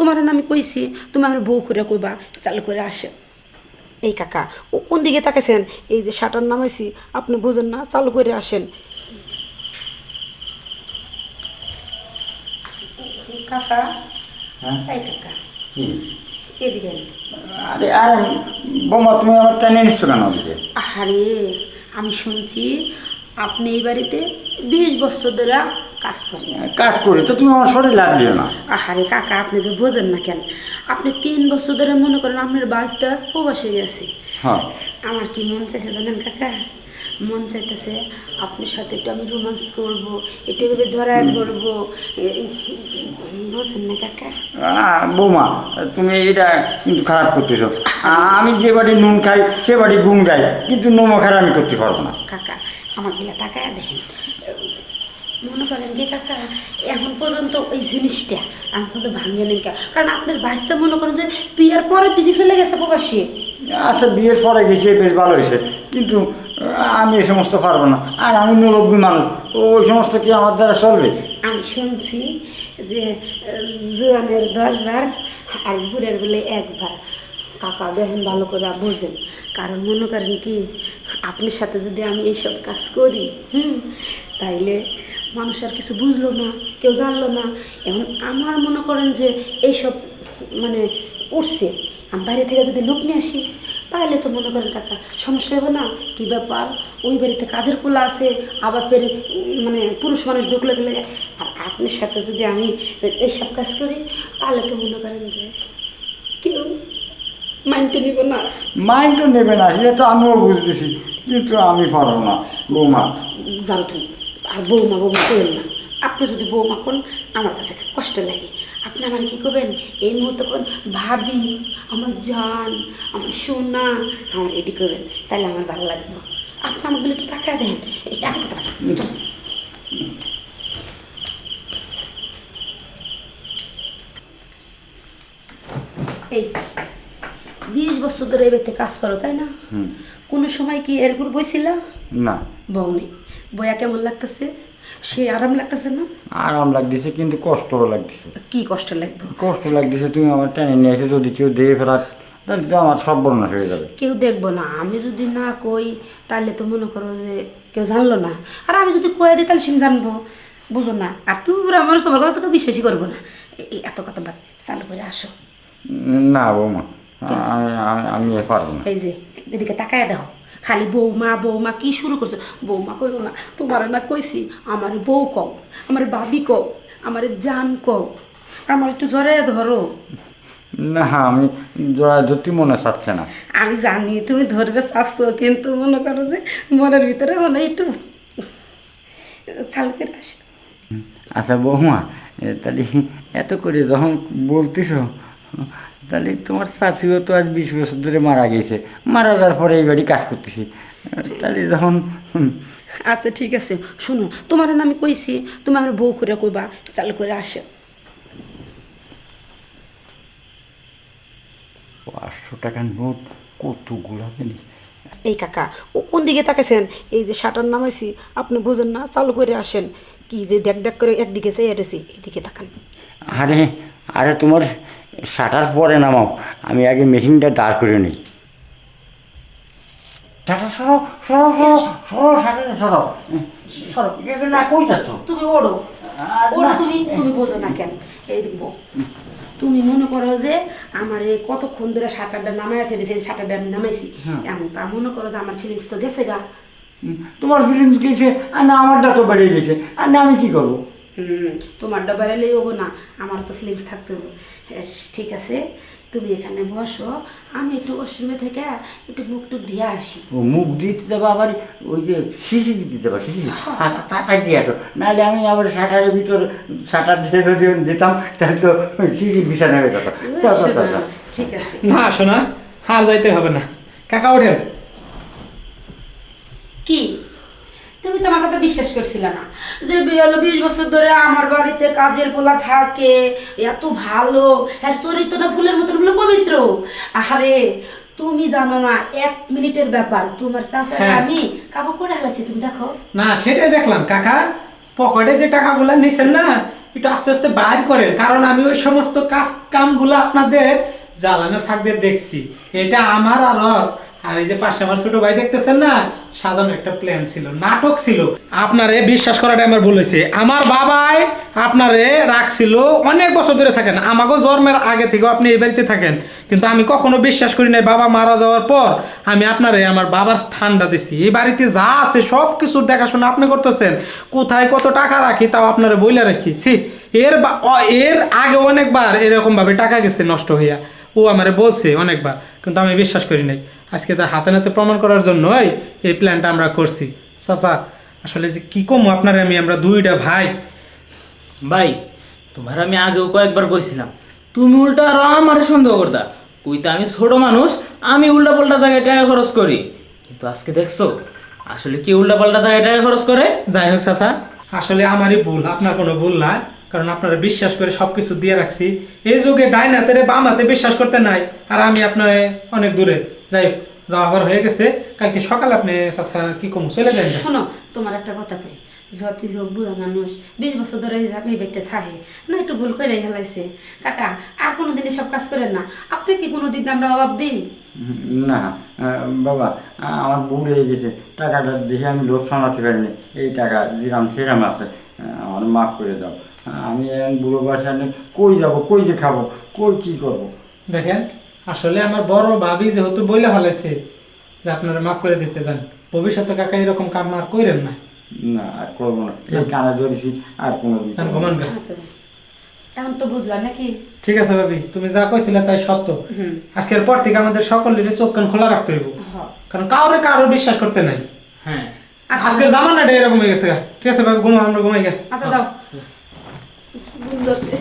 তোমার না আমি কইছি তুমি আমার বউ করে কইবা চালু করে আসে। এই কাকা ও কোন দিকে তাকাইছেন? এই যে শাটার নামাইছি আপনি বুঝেন না, চালু করে আসেন। কাকা, হ্যাঁ এই কাকা কি? এদিকে আয়। আরে আরে বৌমা, তুমি আমার টেনে নিচ্ছ কেন ওদিকে? আরে আমি শুনছি আপনি এই বাড়িতে 20 বছর ধরে কাজ করেন। কাজ করি তো, তুমি আমার শরীর লাগ দিও না। আহারে কাকা, আপনি যে বোঝেন না কেন? আপনি 3 বছর ধরে মনে করেন আপনার বাসটা প্রবাসে গেছে। হ্যাঁ, আমার কি মন চাইছে জানেন কাকা? মন চাইতেছে আপনার সাথে একটু আমি রোমান্স করবো, একটু এভাবে জড়ায় ধরবো। বোঝেন না কাকা? বৌমা, তুমি এটা কিন্তু খারাপ করতেছো। আমি যে বাড়ি নুন খাই সে বাড়ি গুণ গাই, কিন্তু নোমখার আমি করতে পারবো না। কাকা আমার গেলে টাকায় দেখেন, মনে করেন কি কাকা, এখন পর্যন্ত ওই জিনিসটা আমি কিন্তু ভাঙিয়ে নেই। কারণ আপনার বাঁচতে মনে করেন যে বিয়ের পরের দিনই চলে গেছে প্রবাসী। আচ্ছা, বিয়ের পরে গেছে বেশ ভালো হয়েছে, কিন্তু আমি এ সমস্ত পারবো না। আর আমি মুরব্বী মানুষ, ওই সমস্ত কি আমার দ্বারা চলবে? আমি শুনছি যে জোয়ানের 10 বার আর বুড়ের বলে 1 বার। কাকা দেখেন ভালো করে বুঝেন, কারণ মনে করেন কি আপনার সাথে যদি আমি এইসব কাজ করি তাইলে মানুষ আর কিছু বুঝলো না, কেউ জানলো না। এখন আমার মনে করেন যে এইসব মানে উঠছে, আমি বাইরে থেকে যদি লোক নিয়ে আসি তাহলে তো মনে করেন কাকা সমস্যা হবে না। কী ব্যাপার, ওই বাড়িতে কাজের পোলা আছে, আবার ফের মানে পুরুষ মানুষ ঢুকলে গেলে। আর আপনার সাথে যদি আমি এইসব কাজ করি তাহলে তো মনে করেন যে কেউ মাইন্ডে নিব না। মাইন্ড তো নেবে না, সেটা তো আমিও বুঝতেছি, কিন্তু আমি পারবো না বৌমা। জানো তুমি, আর বৌমা বৌমা করেন না। আপনি যদি বৌমা করেন আমার কাছে কষ্ট লাগে। আপনি আমার কী করবেন এই মুহূর্তে করেন, ভাবি, আমার জান, আমার সোনা, আমার এটি করবেন, তাহলে আমার ভালো লাগবে। আপনি আমাগুলো একটু টাকা দেন। এই এত কথা এই 20 বছর ধরে এই বাড়িতে কাজ করো তাই না? কোনো সময় কি এরপর বইছিল? না, বউ নেই, বইয়া কেমন লাগতেছে? সে আরাম লাগতেছে না? আরাম লাগতেছে, কিন্তু কষ্টও লাগতেছে। কি কষ্ট লাগবে? কষ্ট লাগতেছে, তুমি আমার টেনে নিয়ে এসে যদি কেউ দিয়ে ফেরাত তাহলে তো আমার সর্বনাশ হয়ে যাবে। কেউ দেখবো না, আমি যদি না কই তাহলে তো মনে করো যে কেউ জানলো না। আর আমি যদি কয়ে দিই তাহলে সে জানবো, বুঝো না? আর তুমি পুরো মানুষ তোমার কথা তো বিশ্বাসই করবো না। এত কথা বাদ, চালু করে আসো। না বৌমা, আমি আমি আমি এ পারবো না। এই যে এদিকে তাকায় দেখো, খালি বৌমা বৌমা কি শুরু করছো? বৌমা কইব না, তোমার না কইছি আমার বউ কও, আমার ভাবি কও, আমার জান কও, আমার একটু জড়াই ধরো। না, আমি জোড়া ধরতে মনে চাচ্ছে না। আমি জানি তুমি ধরবে চাচ্ছো, কিন্তু মনে করো যে মনের ভিতরে মানে একটু চালু করে আসো। আচ্ছা বৌমা, তাহলে এত করে যখন বলতেছ, তাহলে তোমার চাচিও তো আজ 20 বছর ধরে মারা গেছে, মারা যাওয়ার পরে এই বাড়ি কাজ করতেছি, তাহলে যখন আচ্ছা ঠিক আছে, শোনো, তোমার না আমি কইছি তুমি আমার বউ করে কইবা চালু করে আসো। 500 টাকার নোট কতগুলা জিনিস। এই কাকা ও কোন দিকে তাকাইছেন? এই যে শাটার নামাইছি আপনি বুঝেন না, চালু করে আসেন। কি যে দেখ দেখ করে একদিকে চাই রয়েছি, এদিকে তাকান। আরে আরে, তোমার শাটার পরে নামাও, আমি আগে মেশিনটা দাঁড় করে নিই। শাটার সরাও সরাও সরাও সরাও, শাটার সরাও। সরো, না, কই যাচ্ছ? তুমি ওড়ো ওড়ো, তুমি তুমি বোঝো না কেন? এই দেখবো তুমি মনে করো যে আমার কতক্ষণ ধরে শাটারটা নামাই দিয়েছে, শাটারটা আমি নামাইছি, এমন তা মনে করো যে আমার ফিলিংস তো গেছে গা। তোমার ফিলিংস গেছে, আর না আমারটা তো বেড়ে গেছে, আর না আমি কি করবো? তোমার ডবারেলেই হবো না, আমার তো ফিলিংস থাকতে হবে। ঠিক আছে, তুমি এখানে বসো, আমি একটু ওয়াশরুমে থেকে একটু মুখ টুক দিয়ে আসি। ও মুখ দিতে দেবো, আবার ওই যে শিশি দিতে দেবো, শিশি তাড়াতাড়ি দিয়ে আসো, নাহলে আমি আবার শাটারের ভিতরে শাটার দিয়ে যদি যেতাম তাহলে তো শিশির বিছানা হয়ে যেত। ঠিক আছে, না শোনা, আর যাইতে হবে না, কাকা ওঠেন। কি তুমি তো আমার কথা বিশ্বাস করছিলে না যে 20 বছর ধরে আমার বাড়িতে কাজের পোলা থাকে, এত ভালো, হ্যাঁ চরিত্রটা ফুলের মতন বলে পবিত্র। আরে তুমি জানো না, 1 মিনিটের ব্যাপার, তোমার চাচা আমি কাবু করে হালাইছি, তুমি দেখো। না সেটাই দেখলাম কাকা, পকেটে যে টাকাগুলো নিছেন না, একটু আস্তে আস্তে বাইর করেন, কারণ আমি ওই সমস্ত কামগুলো আপনাদের জ্বালানোর ফাঁক দিয়ে দেখছি। এটা আমার আর ওর, আর এই যে পাশে আমার ছোট ভাই দেখতেছেন না, সাজানো একটা প্ল্যান ছিল, নাটক ছিল। আপনারে বিশ্বাস করাটা আমার ভুল হয়েছে। আমার বাবাই আপনারে রাখছিল, অনেক বছর ধরে থাকেন, আমাকেও জন্মের আগে থেকে আপনি এই বাড়িতে থাকেন, কিন্তু আমি কখনো বিশ্বাস করি নাই বাবা মারা যাওয়ার পর আমি আপনারে আমার বাবার স্থানটা দিছি। এই বাড়িতে যা আছে সব কিছুর দেখাশোনা আপনি করতেছেন, কোথায় কত টাকা রাখি তাও আপনারে বইলা রাখি। এর আগে অনেকবার এরকম ভাবে টাকা গেছে নষ্ট হইয়া, ও আমারে বলছে অনেকবার, কিন্তু আমি বিশ্বাস করি নাই। আজকে তার হাতে নাতে প্রমাণ করার জন্যই এই প্ল্যানটা আমরা করছি। চাচা আসলে যে কি কম আপনারে আমরা দুইটা ভাই। ভাই তোমার আমি আগেও কয়েকবার কইছিলাম, তুমি উল্টা আরো আমারে সন্দেহ করতা, কইতা আমি ছোট মানুষ, আমি উল্টা পাল্টা জায়গায় টাকা খরচ করি। কিন্তু আজকে দেখছো আসলে কি উল্টা পাল্টা জায়গায় টাকা খরচ করে। যাই হোক চাচা, আসলে আমারই ভুল, আপনার কোনো ভুল নাই, কারণ আপনারা বিশ্বাস করে সবকিছু দিয়ে রাখছি। এই যুগে ডাইন হাতে বাম হাতে বিশ্বাস করতে নাই, আর আমি আপনার অনেক দূরে। যাই হোক, যাওয়া আবার হয়ে গেছে, কালকে সকালে আপনি চাচা কি কম চলে যান। শোনো, তোমার একটা কথা কই, যতই হোক বুড়া মানুষ 20 বছর ধরে এই বাড়িতে থাকে না, একটু ভুল করে হেলাইছে। কাকা আর কোনোদিন এসব কাজ করেন না। আপনি কি কোনোদিন আমরা অভাব দিই? না বাবা, আমার ভুল হয়ে গেছে, টাকাটা দেখে আমি লোভ সামলাতে পারিনি। এই টাকা যেরাম সেরাম আছে, আমার মাফ করে দাও। আমি এখন বুড়ো বয়সে কই যাব, কই যে খাবো, কই কী করবো। দেখেন, আসলে আমার বড় ভাবি যেহেতু বইলে ফেলাইছে যে আপনারা মাফ করে দিতে যান, ভবিষ্যতে কাকা এরকম কাম আর কইরেন না। না আর করবো না, এই কানা ধরেছি আর কোনো দিন যান, করবো না। ঘুমান। আচ্ছা, এখন তো বুঝলাম নাকি? ঠিক আছে ভাবি, তুমি যা কইছিলে তাই সত্য। হুম। আজকের পর থেকে আমাদের সকলের চোখ কান খোলা রাখতে হইব, হ্যাঁ। কারণ কারো বিশ্বাস করতে নাই। হ্যাঁ আজকের জামানাটা এরকম হয়ে গেছে। ঠিক আছে ভাবি, ঘুমা, আমরা ঘুমাই গে। আচ্ছা যাও, ঘুম ধরছে।